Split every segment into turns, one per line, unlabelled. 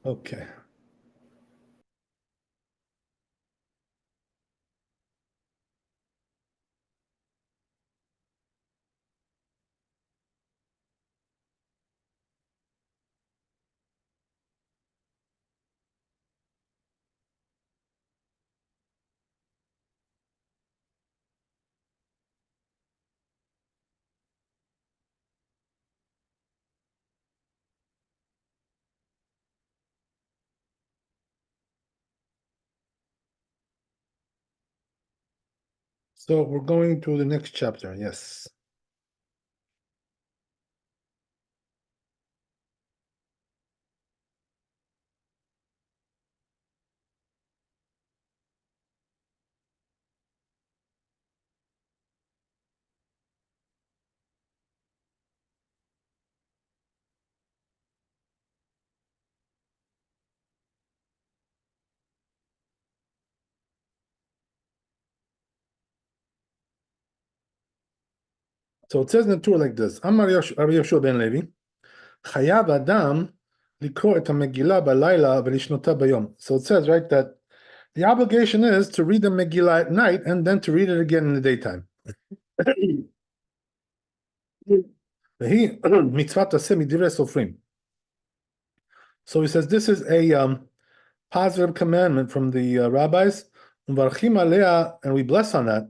Okay. So we're going to the next chapter. Yes. So it says in the Torah like this: Amar Rabbi Yoshua ben Levi, Chayav Adam likro et Megillah balayla v'lishnota bayom. So it says, right, that the obligation is to read the Megillah at night and then to read it again in the daytime. V'hi mitzvat aseh midivrei sofrim. So he says this is a positive commandment from the rabbis, and we bless on that,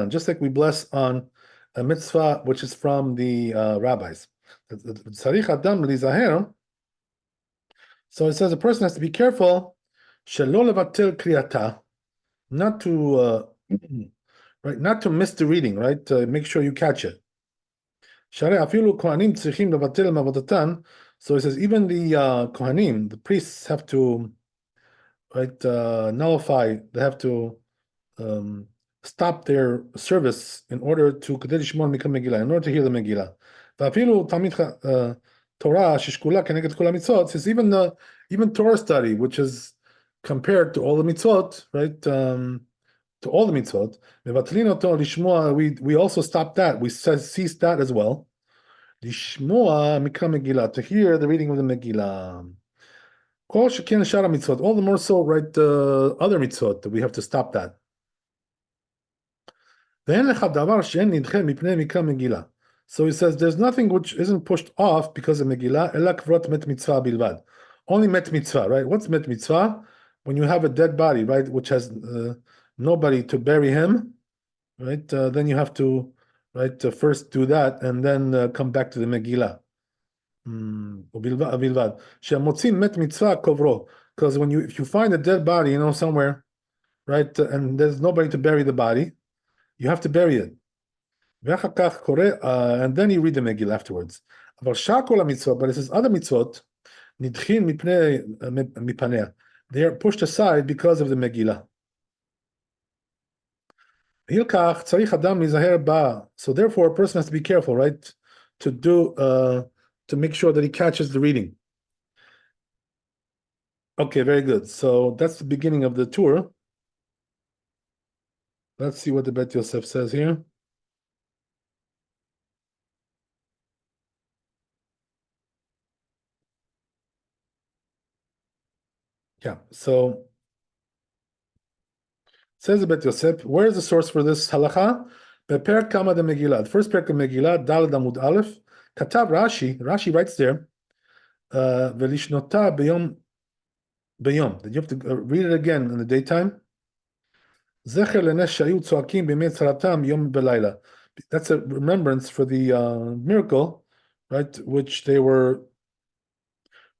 just like we bless on a mitzvah which is from the rabbis. So it says a person has to be careful, not to right, not to miss the reading, right? Make sure you catch it. So it says even the kohanim, the priests have to, right, nullify. They have to stop their service in order to in order to hear the Megillah. Torah says even Torah study, which is compared to all the mitzvot, right? To all the mitzvot, we also stop that. We cease that as well. To hear the reading of the Megillah. All the more so, right? Other mitzvot that we have to stop that. So he says there's nothing which isn't pushed off because of Megillah. Only met mitzvah, right? What's met mitzvah? When you have a dead body, right, which has nobody to bury him, right? Then you have to, right, first do that and then come back to the Megillah. Because if you find a dead body, somewhere, right, and there's nobody to bury the body, you have to bury it. And then you read the Megillah afterwards. But it says other mitzvot, they are pushed aside because of the Megillah. So therefore, a person has to be careful, right, to make sure that he catches the reading. Okay, very good. So that's the beginning of the tour. Let's see what the Bet Yosef says here. Yeah, so says the Bet Yosef, where is the source for this halacha? Be'per kama de Megillah. The first parak of Megillah, Daled Amud Aleph, Katav Rashi writes there, Velishnota beyom, that you have to read it again in the daytime. Zecher lenesh shayu tzoakim b'mei tzaratam yom belayla. That's a remembrance for the miracle, right, which they were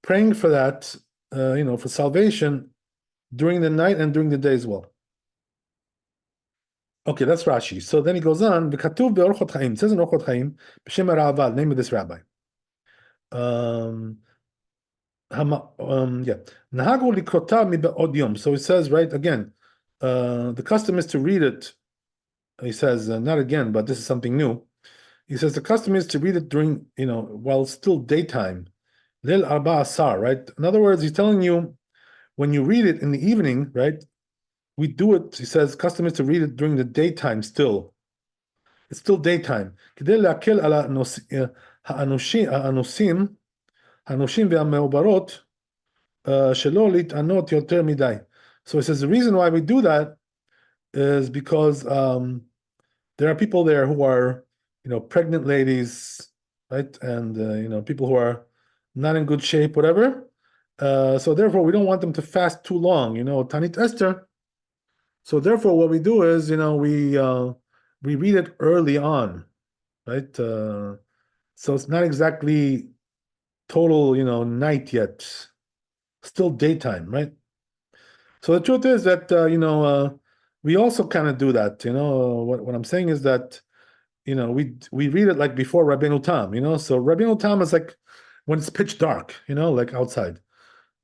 praying for that, for salvation during the night and during the day as well. Okay, that's Rashi. So then he goes on. V'katuv be'orchot chaim. It says in Orchot Chaim, b'shem Ravad, name of this rabbi. Yeah. Nahagu likrota mibe'od yom. So he says, right, again, the custom is to read it. He says, not again, but this is something new. He says the custom is to read it during, while it's still daytime. Lil arba asar, right? In other words, he's telling you when you read it in the evening, right? We do it, he says, custom is to read it during the daytime still. It's still daytime. הנושים והמעוברות, שלא להתענות יותר מדי. So it says the reason why we do that is because there are people there who are, pregnant ladies, right? And, people who are not in good shape, whatever. So therefore, we don't want them to fast too long, Tanit Esther. So therefore, what we do is, we read it early on, right? So it's not exactly total, night yet, still daytime, right? So the truth is that, we also kind of do that. What I'm saying is that, we read it like before Rabbeinu Tam, So Rabbeinu Tam is like when it's pitch dark, like outside.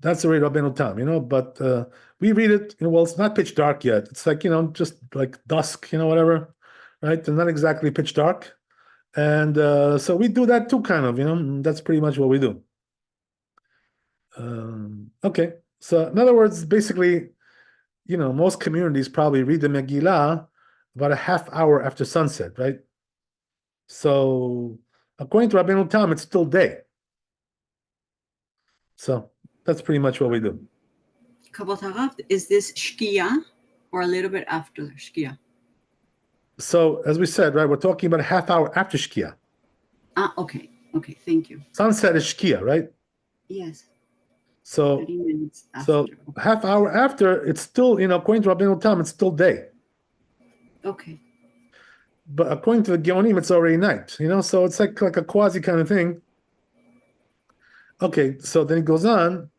That's the way Rabbeinu Tam, But we read it, well, it's not pitch dark yet. It's like, just like dusk, whatever, right? And not exactly pitch dark. And so we do that too, kind of, That's pretty much what we do. Okay. So in other words, basically, most communities probably read the Megillah about a half hour after sunset, right? So according to Rabbeinu Tam, it's still day. So that's pretty much what we do.
Kabbalat Harav, is this Shkia or a little bit after Shkia?
So as we said, right, we're talking about a half hour after Shkia.
Okay. Okay, thank you.
Sunset is Shkia, right?
Yes.
So
30 minutes after.
half hour after, it's still, according to Rabbeinu Tam, it's still day.
Okay.
But according to the Geonim, it's already night, So it's like a quasi kind of thing. Okay, so then it goes on.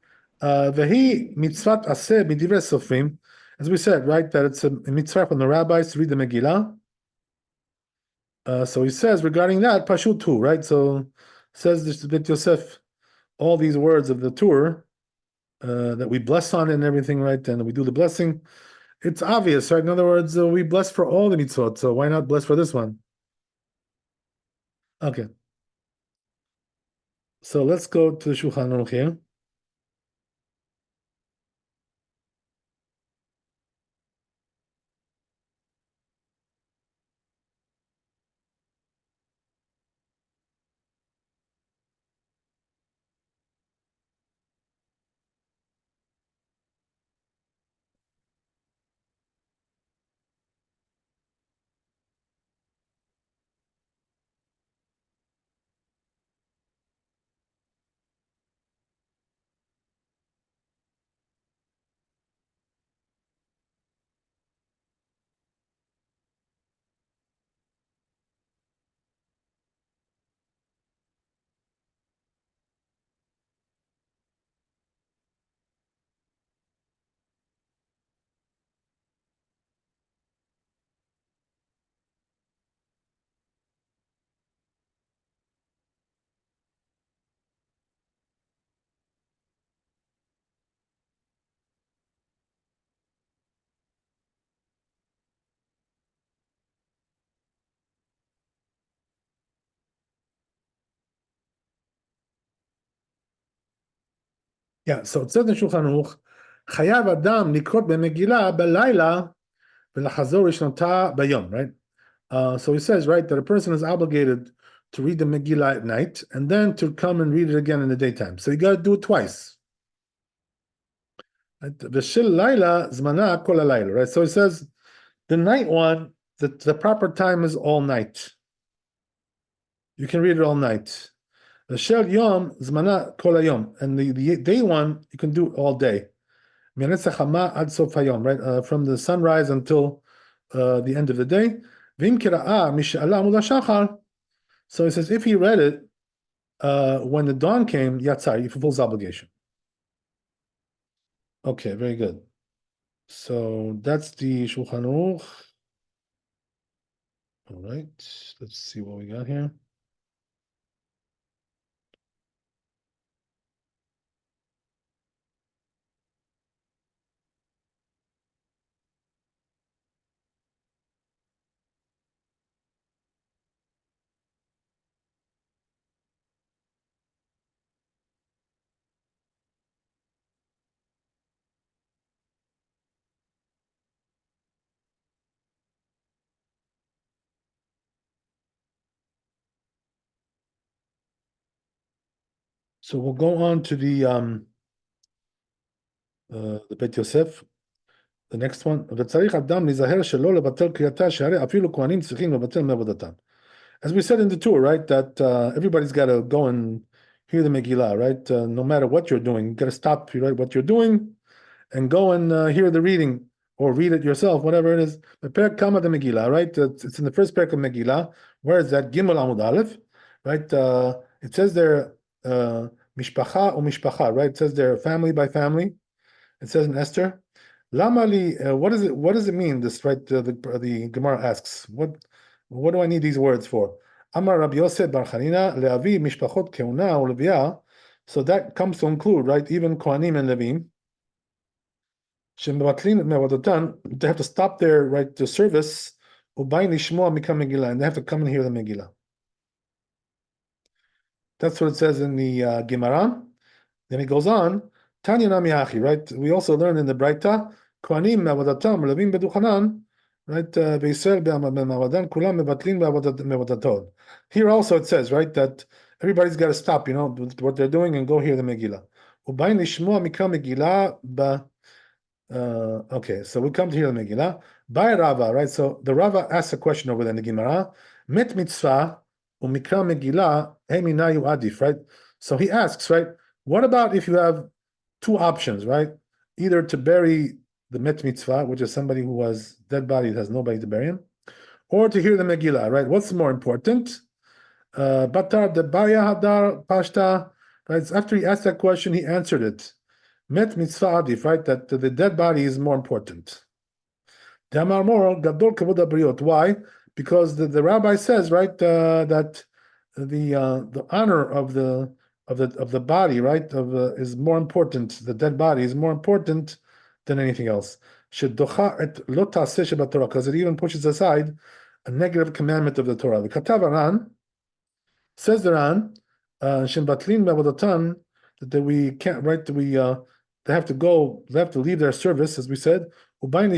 Vehi mitzvat aseh midivre sofrim. As we said, right, that it's a mitzvah from the rabbis to read the Megillah. So he says regarding that, Pashut too, right? So says this bit Yosef, all these words of the tour that we bless on and everything, right? And we do the blessing. It's obvious, right? In other words, we bless for all the mitzvot, so why not bless for this one? Okay. So let's go to the Shulchan Aruch here. Yeah, so it says in Shulchan Aruch, חייב אדם לקרוא במגילה בלילה ולחזור לשנתה ביום, right? So he says, right, that a person is obligated to read the Megillah at night and then to come and read it again in the daytime. So you got to do it twice. V'shel laila zmana kol halayla, right? So he says the night one, the proper time is all night. You can read it all night. V'shel yom zmana kol hayom, and the day one you can do it all day. Me'anetzach hama ad sof hayom, right? From the sunrise until the end of the day. V'im kira'a mish'ala amud hashachar. So he says if he read it when the dawn came, yatzar, he fulfills obligation. Okay, very good. So that's the Shulchan Aruch. All right, let's see what we got here. So we'll go on to the Beit Yosef, the next one. וצריך אדם להיזהר שלא לבטל קריאתה, שהרי אפילו כהנים צריכים לבטל מעבודתם. As we said in the tour, right, that everybody's got to go and hear the Megillah, right? No matter what you're doing, you got to stop, right, what you're doing and go and hear the reading or read it yourself, whatever it is. The Perek Kama the Megillah, right? It's in the first Perek of Megillah. Where is that? Gimel Amud Aleph, right? It says there, Mishpacha or Mishpacha, right? It says there, family by family. It says in Esther. Lamali, what does it mean? This, right? The Gemara asks, what do I need these words for? Amar Rabbi Yosef Bar Chanina leavi mishpachot keuna or levia. So that comes to include, right, even Kohanim and Levim. They have to stop their right to service. Ubayin lishmoa mikam Megillah, and they have to come and hear the Megillah. That's what it says in the Gemara. Then he goes on. Tanya nami hachi, right? We also learn in the Braita. Kohanim me'avodatam Levim beduchanan. Right, here also it says, right, that everybody's got to stop, what they're doing and go hear the Megillah. Okay, so we come to hear the Megillah. By Rava, right? So the Rava asks a question over there in the Gemara. Met mitzvah umikra Megillah heminayu adif, right? So he asks, right, what about if you have two options, right? Either to bury the met mitzvah, which is somebody who was dead body, has nobody to bury him, or to hear the Megillah, right? What's more important? Batar de baya hadar pashta, right? After he asked that question, he answered it. Met mitzvah adif, right? That the dead body is more important. Damar mor gadol kavod abriot. Why? Because the rabbi says, right, that the honor of the body, right, is more important. The dead body is more important than anything else. Because it even pushes aside a negative commandment of the Torah. The Katav Aran says the Ran, that we can't, right? They have to leave their service, as we said, to hear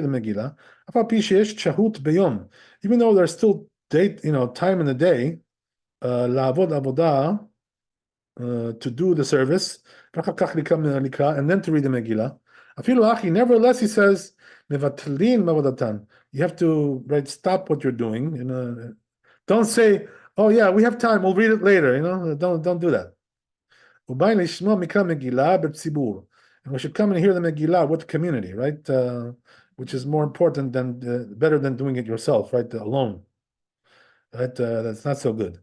the Megillah. Even though there's still time in the day, to do the service, and then to read the Megillah. Nevertheless, he says, you have to, right, stop what you're doing. Don't say, oh yeah, we have time, we'll read it later. Don't do that. And we should come and hear the Megillah with the community, right? Which is more important better than doing it yourself, right? Alone. Right? That's not so good.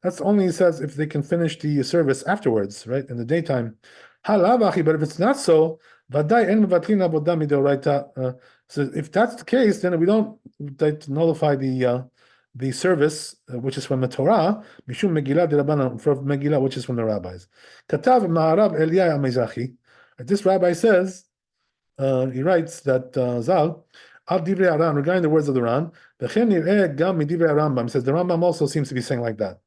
That's only, he says, if they can finish the service afterwards, right, in the daytime. But if it's not so, so if that's the case, then we don't nullify the service, which is from the Torah, Mishum Megillah de Rabbanan, from Megillah, which is from the rabbis. Katav Ma'arav Eliyah HaMizrahi. This rabbi says, he writes that Zal, Al Divrei Aran, regarding the words of the Ran, he says the Rambam also seems to be saying like that.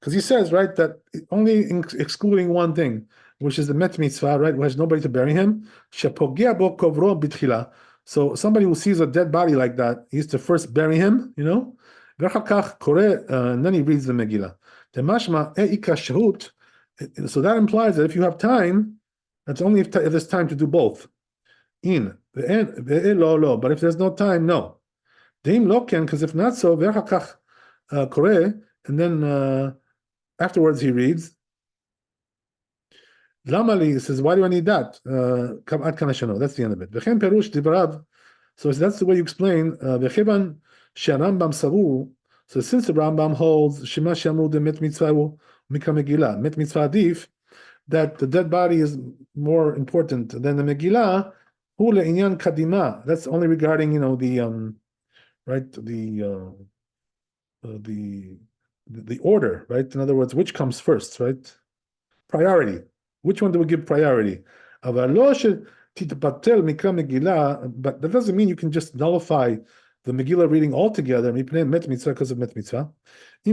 Because he says, right, that only excluding one thing, which is the met mitzvah, right, who has nobody to bury him. So somebody who sees a dead body like that, he has to first bury him, and then he reads the Megillah. So that implies that if you have time, that's only if there's time to do both. But if there's no time, no. Because if not so, and then afterwards he reads. Lamali says, why do I need that? That's the end of it. So that's the way you explain. So since the Rambam holds Shema Shamu de Met Mitzvah Mikra Megillah, Met Mitzvah Adif, that the dead body is more important than the Megillah, Hu le'inyan kadima. That's only regarding the order, right? In other words, which comes first, right? Priority. Which one do we give priority? But that doesn't mean you can just nullify the Megillah reading altogether because of met mitzvah. So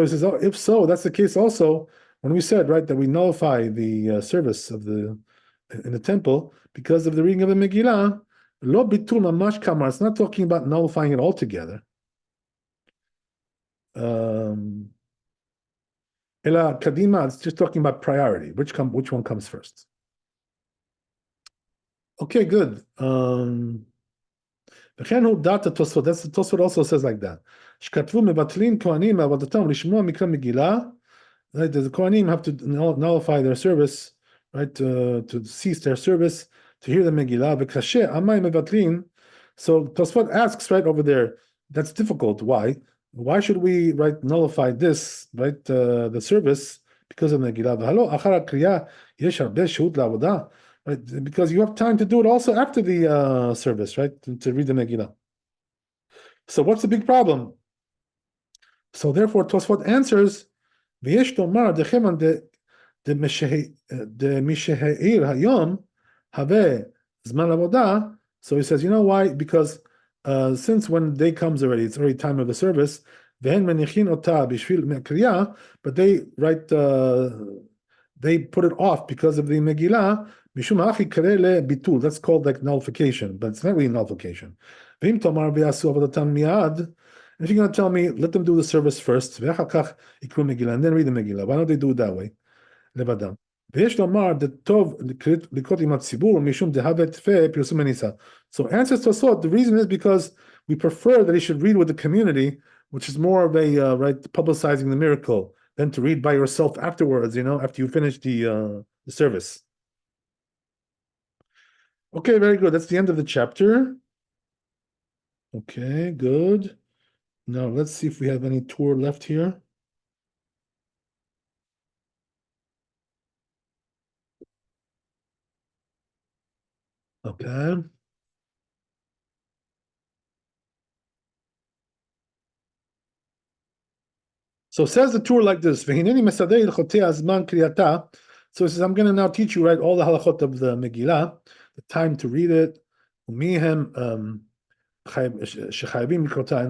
he says, oh, if so, that's the case also when we said, right, that we nullify the service of in the temple because of the reading of the Megillah, lo bitul mamash kamar. It's not talking about nullifying it altogether. Ela kadima, it's just talking about priority. Which one comes first? Okay, good. וכן הוא דעת התוספות, התוספות also says like that. שכתבו מבטלים כהנים מעבודתם לשמוע מקרא מגילה, right, the Kohanim have to nullify their service, right, to cease their service, to hear the Megillah, וכשם עמי מבטלים, so Tosfot asks right over there, that's difficult, why? Why should we, right, nullify this, right, the service, because of Megillah, והלא אחר הקריאה יש הרבה שהות לעבודה, right, because you have time to do it also after the service, right, to read the Megillah. So what's the big problem? So therefore Tosfot answers, ויש לומר דכיוון דמשהעיר היום הווה זמן עבודה. So he says, you know why? Because since when day comes already, it's already time of the service, והן מניחין אותה בשביל קריאה, but they write, they put it off because of the Megillah, משום הכי קרא לביטול. That's called like nullification, but it's not really nullification. ואם תאמר ויעשו עבודתם מיד, if you're going to tell me, let them do the service first, ואחר כך יקראו מגילה, and then read the Megillah. Why don't they do it that way? לבדם. ויש לומר, טוב לקרות עם הציבור, משום דהווה תפה פרסום הניסה. So answers to Tosfot, the reason is because we prefer that he should read with the community, which is more of a, right, publicizing the miracle, than to read by yourself afterwards, after you finish the service. Okay, very good. That's the end of the chapter. Okay, good. Now let's see if we have any tour left here. Okay. So says the tour like this. So he says, I'm going to now teach you, right, all the halachot of the Megillah, the time to read it, and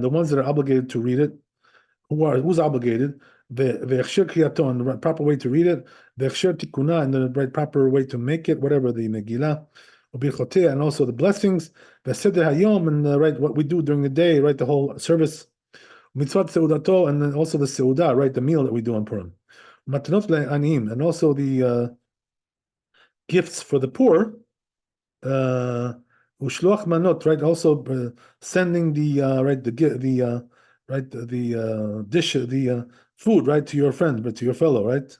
the ones that are obligated to read it, who's obligated, the proper way to read it, and the right proper way to make it, whatever the Megillah, and also the blessings, and right, what we do during the day, right, the whole service, mitzvot seudato, and then also the seudah, right, the meal that we do on Purim, matanot le'aniyim, and also the gifts for the poor, ushloach manot, right, also sending the right, the dish, the food, right, to your friend, but to your fellow, right.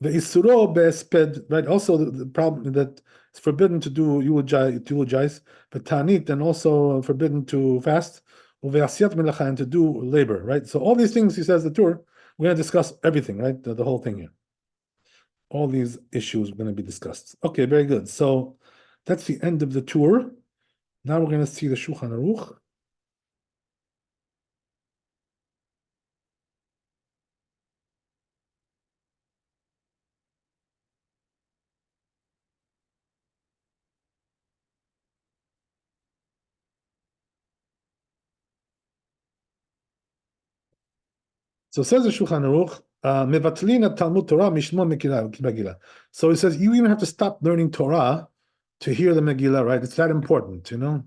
The isuro be'esped, right, also the problem that it's forbidden to do eulogize, but tanit, and also forbidden to fast, and to do labor, right? So all these things, he says, the tour, we're going to discuss everything, right? The whole thing here. All these issues are going to be discussed. Okay, very good. So that's the end of the tour. Now we're going to see the Shulchan Aruch. So says the Shulchan Aruch, mevatlina Talmud Torah mishmo Megillah. So he says you even have to stop learning Torah to hear the Megillah, right? It's that important, Kal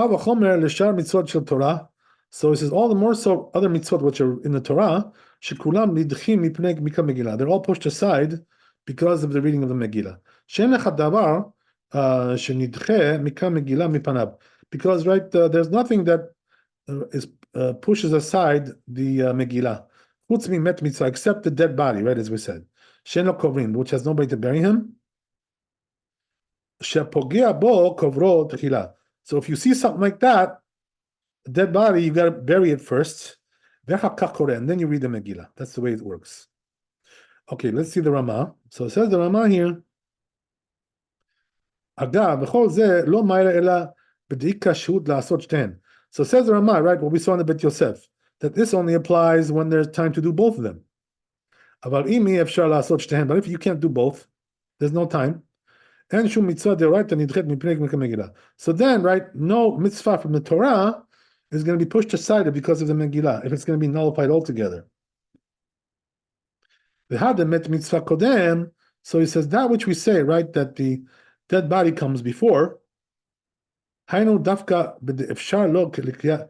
v'chomer l'shar mitzvot shel Torah. So he says all the more so other mitzvot which are in the Torah, shekulam nidchim mipnei Megillah. They're all pushed aside because of the reading of the Megillah. She'en echad davar shenidche mikam Megillah mipanav. Because right, there's nothing that pushes aside the Megillah, chutz mimet mitzvah, except the dead body, right, as we said, sheno kovrim, which has nobody to bury him, shepogea bo kovro techila. So if you see something like that, a dead body, you got to bury it first, and then you read the Megillah. That's the way it works. Okay, let's see the Ramah. So it says the Ramah here, agav v'chol ze lo ma'ira ela b'dika shehut la'asot shten. So says the Ramah, right, what we saw in the Bet Yosef, that this only applies when there's time to do both of them. But if you can't do both, there's no time. So then, right, no mitzvah from the Torah is going to be pushed aside because of the Megillah, if it's going to be nullified altogether. The Hadamet mitzvah kodem, so he says that which we say, right, that the dead body comes before. Hainu dafka b'efshar lo likra.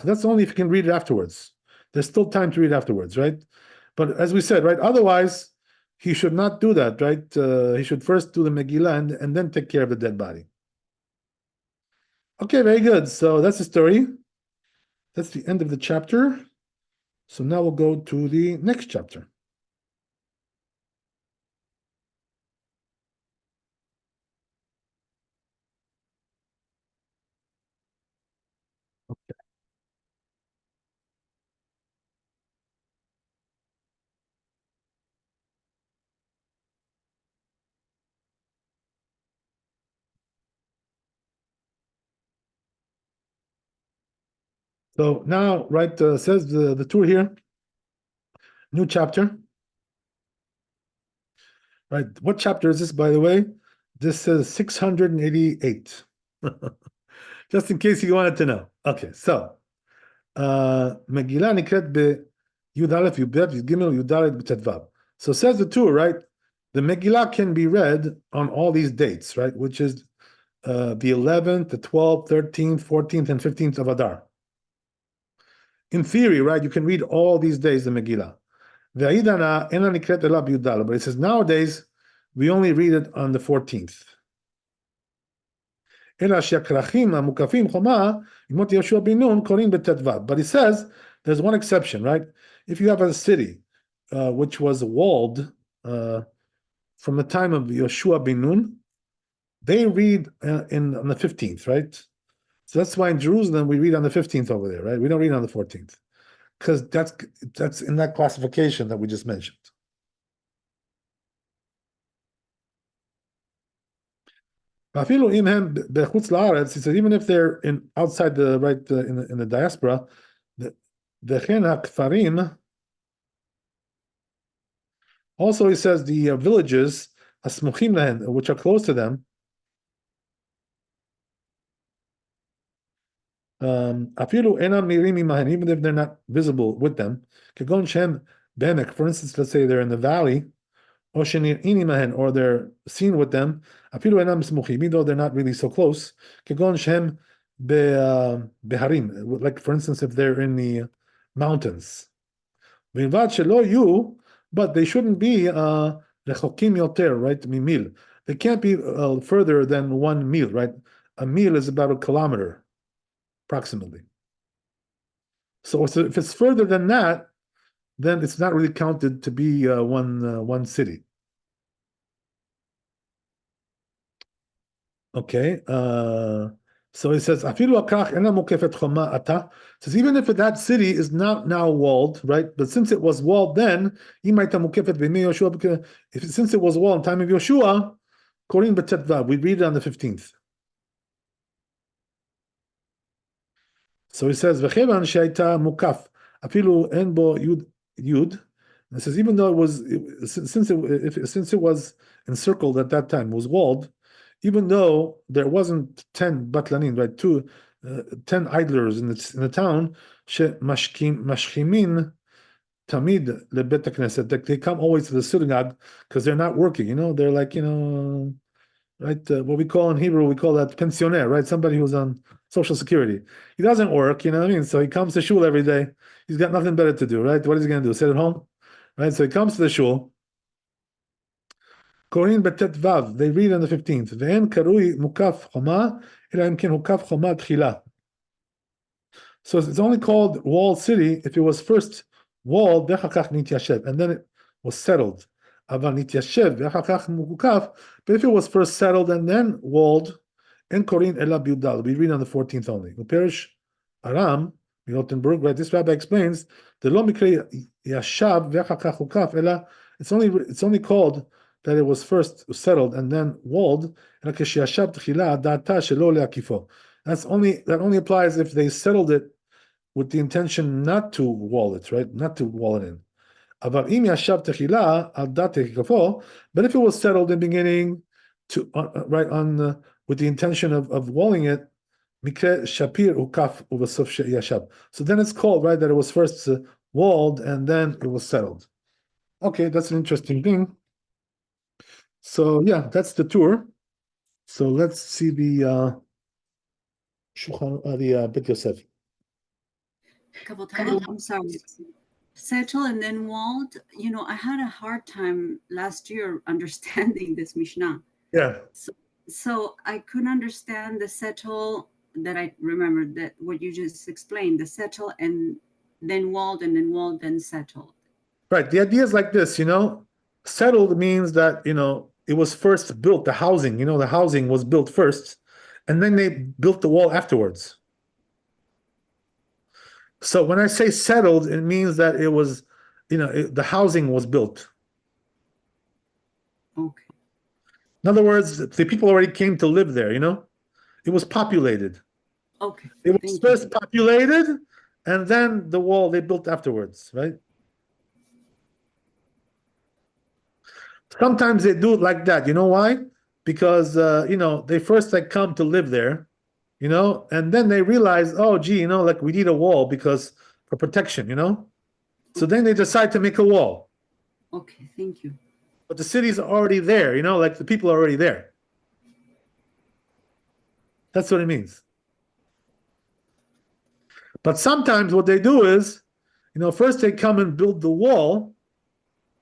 That's only if you can read it afterwards. There's still time to read afterwards, right? But as we said, right, otherwise he should not do that, right? He should first do the Megillah and then take care of the dead body. Okay, very good. So that's the story. That's the end of the chapter. So now we'll go to the next chapter. Okay. So now, right, says the tour here, new chapter. Right, what chapter is this, by the way? This says 688. Just in case you wanted to know. Okay, so Megillah nikret Yud Aleph Yud Bet Yud Gimel Yud Dalet B'Tet Vav. So says the tour, right? The Megillah can be read on all these dates, right? Which is the 11th, the 12th, 13th, 14th, and 15th of Adar. In theory, right, you can read all these days the Megillah. But it says nowadays we only read it on the 14th. But he says there's one exception, right? If you have a city which was walled from the time of Yoshua bin Nun, they read on the 15th, right? So that's why in Jerusalem we read on the 15th over there, right? We don't read on the 14th. Because that's in that classification that we just mentioned. He said even if they're outside the in the diaspora, the kfarim. Also, he says the villages, which are close to them, even if they're not visible with them. For instance, let's say they're in the valley, or they're seen with them, even though they're not really so close. Like for instance, if they're in the mountains. But they shouldn't be right? Mil. They can't be further than 1 mil, right? A mil is about a kilometer, approximately. So if it's further than that, then it's not really counted to be one city. Okay. So he says, says even if that city is not now walled, right? But since it was walled then, since it was walled in time of Yoshua, we read it on the 15th. So he says, mukaf, yud. And it says, even though it was, since it was encircled at that time, was walled, even though there wasn't 10 batlanin, right, 10 idlers in the town, mashchimin tamid lebet knesset, they come always to the synagogue because they're not working, they're like, right, what we call in Hebrew, we call that pensioner, right, somebody who's on Social Security. He doesn't work, you know what I mean? So he comes to shul every day. He's got nothing better to do, right? What is he going to do? Sit at home? Right? So he comes to the shul. Korin betet vav, they read on the 15th. Ve'en karui mukaf choma, ela im ken hukaf choma tchila. So it's only called walled city if it was first walled, v'chakach nityashev, and then it was settled. Aval nityashev, v'chakach mukaf, but if it was first settled and then walled, en korin ela biudal, we read on the 14th only. Uperish Aram, Miltenberg, right? This rabbi explains the lo mikre yashav v'chakach hukaf ela. It's only called that it was first settled and then walled. That only applies if they settled it with the intention not to wall it, right? Not to wall it in. But if it was settled in the beginning to right on with the intention of walling it, Mikre Shapir Ukaf Uvasof Yashab. So then it's called, right, that it was first walled and then it was settled. Okay, that's an interesting thing. So yeah, that's the tour. So let's see the Bet Yosef.
Kavod Harav, I'm sorry. Settle and then walled. You know, I had a hard time last year understanding this Mishnah.
Yeah.
So I couldn't understand the settle that I remembered that what you just explained, the settle and then walled and then walled, then settled.
Right. The idea is like this, settled means that, it was first built, the housing, the housing was built first, and then they built the wall afterwards. So when I say settled, it means that it was, the housing was built.
Okay.
In other words, the people already came to live there, it was populated.
Okay.
It was first populated, and then the wall they built afterwards, right? Sometimes they do it like that. You know why? Because they first like come to live there, and then they realize, oh, gee, like we need a wall because for protection, So then they decide to make a wall.
Okay, thank you.
But the city's already there, like the people are already there. That's what it means. But sometimes what they do is, first they come and build the wall,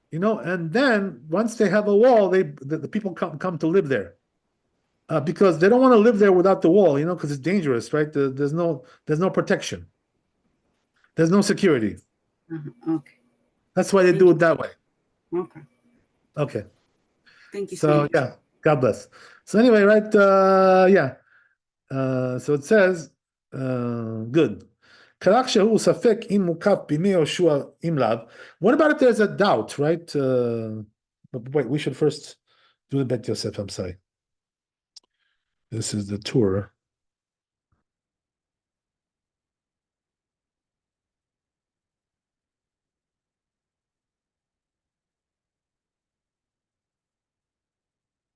and then once they have a wall, the people come to live there. Because they don't want to live there without the wall, because it's dangerous, right? There's no protection. There's no security.
Okay.
That's why they do it that way.
Okay.
Okay.
Thank you so much.
Yeah, God bless. So anyway, right? Yeah. So it says, good. What about if there's a doubt, right? But wait, we should first do the Bet Yosef. I'm sorry. This is the tour.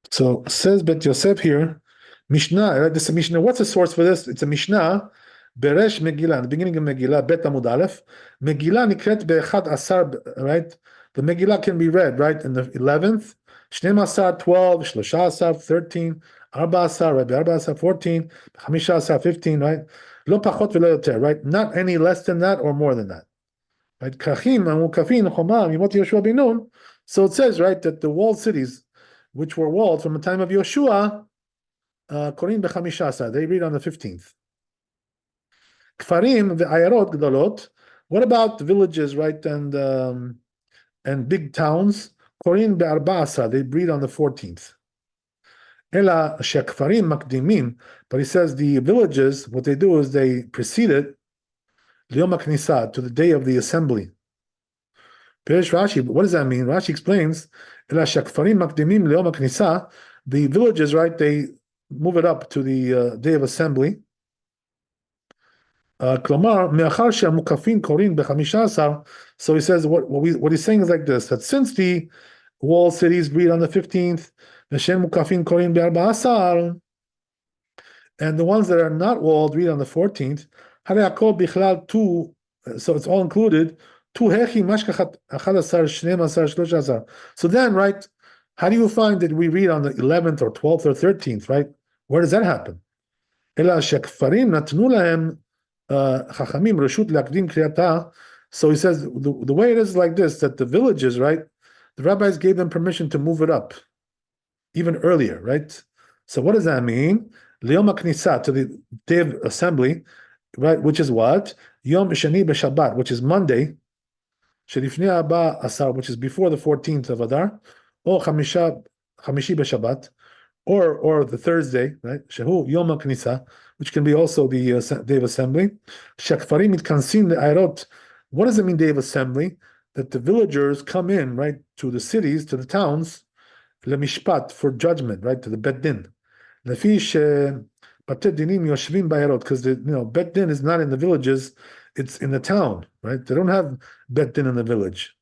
So says Bet Yosef here, Mishnah, right? This is a Mishnah. What's the source for this? It's a Mishnah, Beresh Megillah, in the beginning of Megillah, Bet Amud Aleph. Megillah nikret be'echad asar, right? The Megillah can be read, right, in the 11th, Shneim Asar, 12, Shlosha Asar, 13, Arba Asar, right, Arba Asar, 14, Chamisha Asar, 15, right? Lo pachot velo yoter, right? Not any less than that or more than that. Right? Kachim, Amukafin, Choma, Yimot Yeshua bin Nun. So it says, right, that the walled cities, which were walled from the time of Yoshua, Korin b'chamisha, they read on the 15th. Kfarim ve'ayarot gdolot. What about the villages, right, and big towns? Korin be'arba'asa, they read on the 14th. Ela shekfarim makdimin, but he says the villages, what they do is they precede it, liyom ha'knisa, to the day of the assembly. Perish Rashi, what does that mean? Rashi explains, Ela shekfarim makdimim liyom ha'knisa, the villages, right, they move it up to the day of assembly. Klomar, me'achar she'amukafin korin b'chamisha. So he says what he's saying is like this: that since the walled cities read on the 15th, v'shen mukafin korin be'arba'asar, and the ones that are not walled read on the 14th. Harei bichlal tu, so it's all included. Tu hechi mashkachat achadasar shneim asar shloshasar. So then, right? How do you find that we read on the 11th or 12th or 13th? Right? Where does that happen? Ela shekfarim natnu lahem chachamim reshut lakdim kriyata. So he says the way it is like this, that the villages, right? The rabbis gave them permission to move it up even earlier, right? So what does that mean? Liyom HaKnisa, to the day of assembly, right? Which is what? Yom Shani b'Shabbat, which is Monday. Shelifnei Haba Asar, which is before the 14th of Adar, or Chamishi b'Shabbat, or the Thursday, right? Shehu Yom HaKnisa, which can be also the day of assembly. Shakfarim itkansin le'ayrot. What does it mean, day of assembly? That the villagers come in, right, to the cities, to the towns, lemishpat, for judgment, right, to the bet din. Lefish batet dinim yoshvim ba'ayrot, because the bet din is not in the villages, it's in the town, right? They don't have bet din in the village.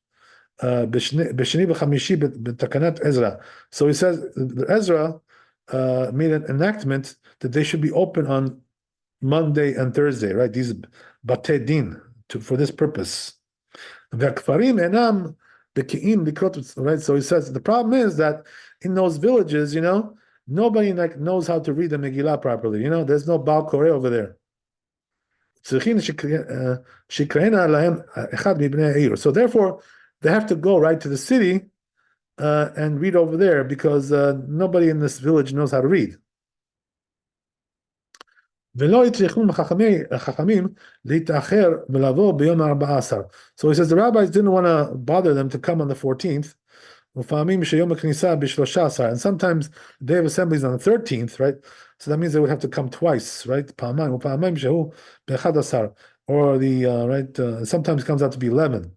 B'sheni v'chamishi b'takanat Ezra. So he says Ezra made an enactment that they should be open on Monday and Thursday, right? These batei din for this purpose. V'akfarim enam beki'im likrot, right? So he says the problem is that in those villages, nobody like knows how to read the Megillah properly. There's no Baal Koreh over there. So therefore, they have to go right to the city and read over there because nobody in this village knows how to read. So he says the rabbis didn't want to bother them to come on the 14th. And sometimes the day of assembly is on the 13th, right? So that means they would have to come twice, right? Or the right, sometimes it comes out to be 11.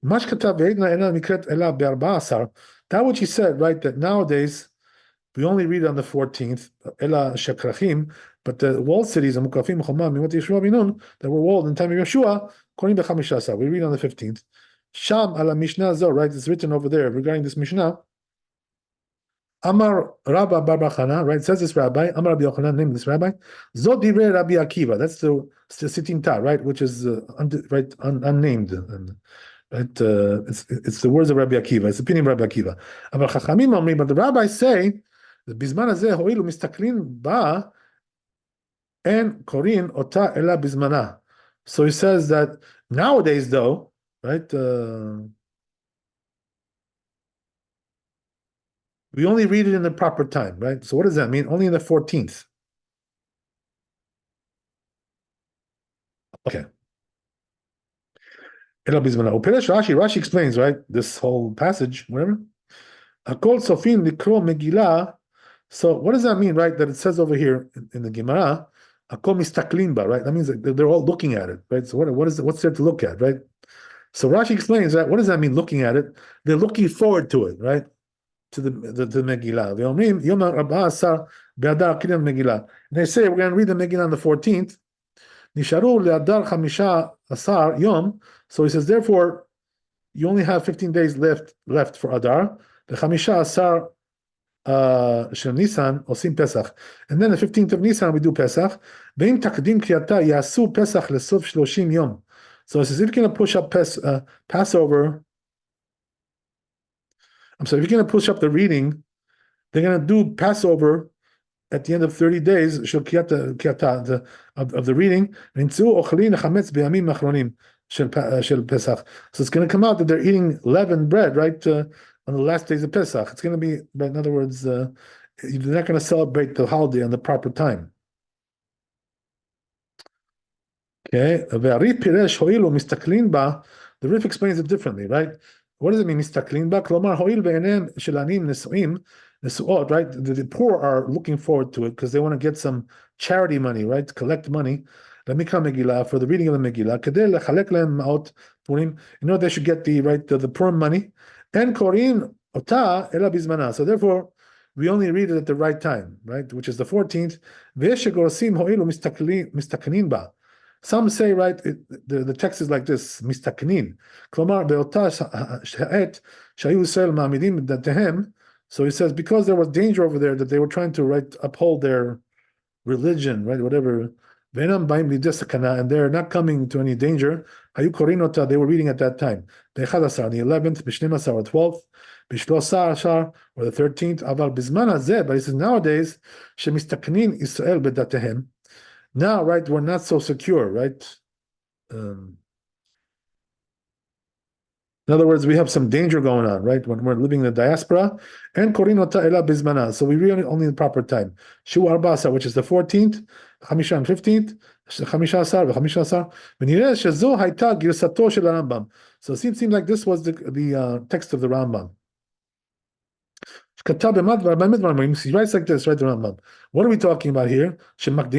That which he said, right, that nowadays we only read on the 14th, but the walled cities, that were walled in time of Yeshua, we read on the 15th. Sham ala Mishnah zo, right? It's written over there regarding this Mishnah. Amar Rabba Bar Bachana, right? Says this rabbi, Amar Rabbi Yochanan, name this rabbi. Zo divrei Rabbi Akiva. That's the sitting ta, right? Which is unnamed. And, right? It's the words of Rabbi Akiva. It's the opinion of Rabbi Akiva. Amar Chachamim Amri, but the rabbis say, Bizman hazeh ho'ilu mistaklin ba and korin ota ela bizmana. So he says that nowadays, though, right? We only read it in the proper time, right? So what does that mean? Only in the 14th. Okay. Rashi explains, right? This whole passage, whatever. Akol sofin likro megillah. So what does that mean, right? That it says over here in the Gemara, Akol mistaklin ba, right? That means that they're all looking at it, right? So what's there to look at, right? So Rashi explains that. What does that mean, looking at it? They're looking forward to it, right? To the Megillah. And they say we're going to read the Megillah on the 14th. So he says, therefore, you only have 15 days left for Adar. The Chamisha Asar Shel Nisan osim Pesach. And then the 15th of Nisan we do Pesach. Ve'im takdim kriyata yasu Pesach lesof 30 yom. So it says if you're going to push up Passover, if you're going to push up the reading, they're going to do Passover at the end of 30 days of the reading. So it's going to come out that they're eating leavened bread, right, on the last days of Pesach. It's going to be, in other words, you're not going to celebrate the holiday on the proper time. Okay, the Rif explains it differently, right? What does it mean, mistaklin ba? Klomar ho'il ve'enem shel anim nesuot, right? The poor are looking forward to it because they want to get some charity money, right? Collect money. The Mikra Megillah, for the reading of the Megillah. Kedei lechalek lehem ma'ot Purim. They should get the Purim money. And korin ota ela bizmana. So therefore, we only read it at the right time, right? Which is the 14th. Ve'esh shegorosim ho'ilu mistaklin ba. Some say, right, the text is like this, mistaknin. Klomar be'ota ha'et shayu Yisrael ma'amidim datehem. So he says, because there was danger over there that they were trying to, right, uphold their religion, right, whatever. Ve'enam ba'im lidesakana, and they're not coming to any danger. Hayu korinota, they were reading at that time. Be'echadasar, the 11th, b'shnemasar, or 12th, b'shlosar, or the 13th. Aval bizman hazeh, but he says nowadays, shemistaknin Yisrael bedatehem. Now, right, we're not so secure, right? In other words, we have some danger going on, right? When we're living in the diaspora. And korinota ela bizmana. So we read only in the proper time. Shu arbasa, which is the 14th, Chamisha and 15th, Chamisha asar, Chamisha asar. V'nireh shezo hayta girsato shel Rambam. So it seems like this was the text of the Rambam. He writes like this, right? The Rambam. What are we talking about here? That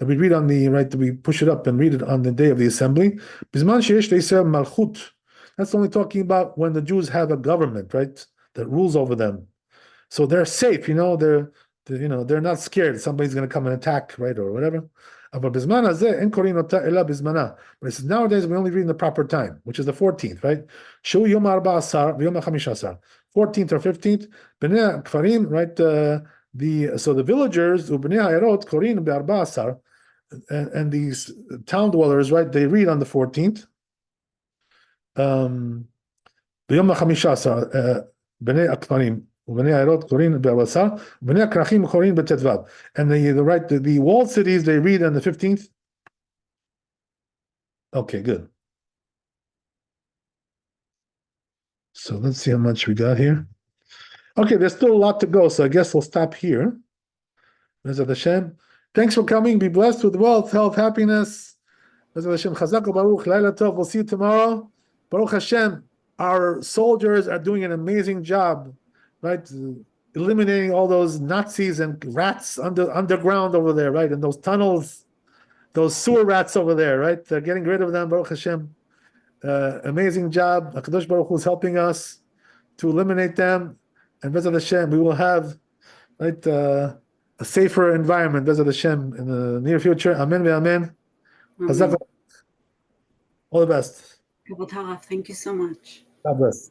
we read on the right, that we push it up and read it on the day of the assembly. That's only talking about when the Jews have a government, right, that rules over them. So they're safe, they're not scared somebody's going to come and attack, right, or whatever. But it says nowadays we only read in the proper time, which is the 14th, right? 14th or 15th, Bnei Kfarim, right? the villagers ubnei hayarot korin be'arba'asar, and these town dwellers, right? They read on the 14th. ביום ה-15 בני הכפרים ובני העיירות קוראים ב-14, ובני הכרכים קוראים בט"ו. And the walled cities, they read on the 15th. Okay, good. So let's see how much we got here. Okay, there's still a lot to go, so I guess we'll stop here. Bezat Hashem. Thanks for coming. Be blessed with wealth, health, happiness. Bezat Hashem. Chazak u'baruch. Laila tov. We'll see you tomorrow. Baruch Hashem. Our soldiers are doing an amazing job, right? Eliminating all those Nazis and rats underground over there, right? And those tunnels, those sewer rats over there, right? They're getting rid of them. Baruch Hashem. Amazing job. HaKadosh Baruch Hu is helping us to eliminate them. And Bezat Hashem, we will have, right, a safer environment, Bezat Hashem, in the near future. Amen ve'amen. All the best.
Thank you so much.
God bless.